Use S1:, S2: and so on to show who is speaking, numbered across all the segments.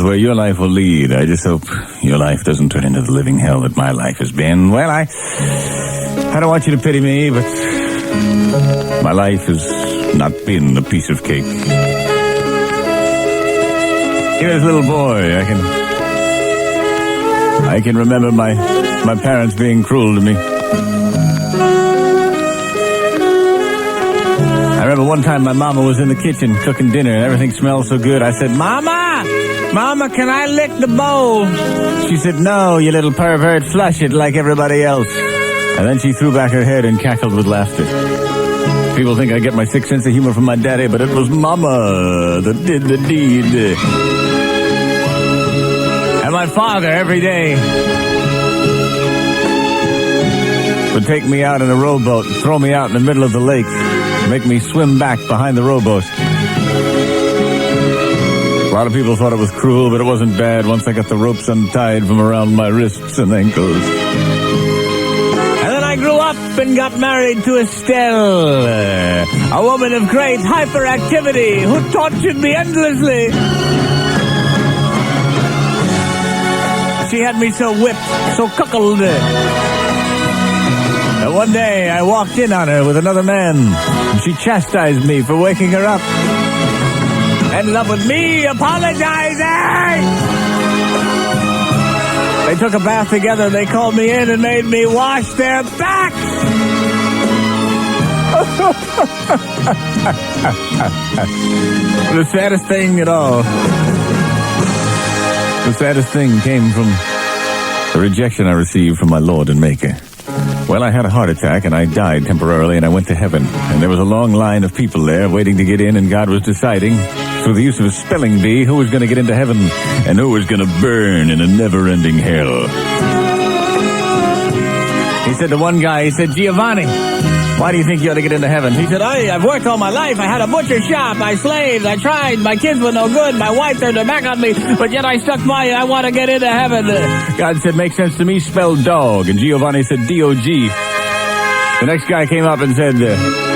S1: where your life will lead. I just hope your life doesn't turn into the living hell that my life has been. Well, I don't want you to pity me, but my life has not been a piece of cake. Even as a little boy, I can remember my parents being cruel to me. I remember one time my mama was in the kitchen cooking dinner and everything smelled so good. I said, Mama, can I lick the bowl? She said, no, you little pervert, flush it like everybody else. And then she threw back her head and cackled with laughter. People think I get my sick sense of humor from my daddy, but it was Mama that did the deed. And my father every day would take me out in a rowboat and throw me out in the middle of the lake. Make me swim back behind the rowboat. A lot of people thought it was cruel, but it wasn't bad once I got the ropes untied from around my wrists and ankles. And then I grew up and got married to Estelle, a woman of great hyperactivity who tortured me endlessly. She had me so whipped, so cuckolded. And one day I walked in on her with another man, and she chastised me for waking her up. Ended up with me apologizing. They took a bath together. They called me in and made me wash their backs. The saddest thing at all. The saddest thing came from the rejection I received from my Lord and Maker. Well, I had a heart attack, and I died temporarily, and I went to heaven. And there was a long line of people there waiting to get in, and God was deciding, through the use of a spelling bee, who was going to get into heaven and who was going to burn in a never-ending hell. He said to one guy, he said, Giovanni, why do you think you ought to get into heaven? He said, I've worked all my life. I had a butcher shop. I slaved. I tried. My kids were no good. My wife turned her back on me, but yet I stuck by it. I want to get into heaven. God said, makes sense to me. Spell dog. And Giovanni said, D-O-G. The next guy came up and said,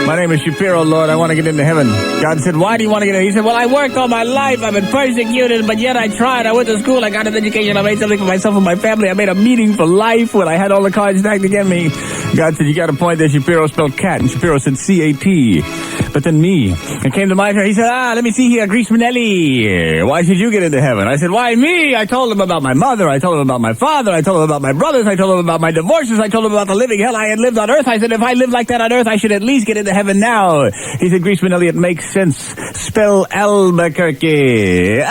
S1: my name is Shapiro, Lord. I want to get into heaven. God said, why do you want to get in? He said, well, I worked all my life. I've been persecuted, but yet I tried. I went to school. I got an education. I made something for myself and my family. I made a meeting for life when I had all the cards stacked against me. God said, you got a point there. Shapiro spelled cat, and Shapiro said C-A-T. But then me. It came to my turn. He said, let me see here, Greaseman. Why should you get into heaven? I said, why me? I told him about my mother. I told him about my father. I told him about my brothers. I told him about my divorces. I told him about the living hell I had lived on earth. I said, if I lived like that on earth, I should at least get into heaven now. He said, Greaseman Elliott makes sense. Spell Albuquerque.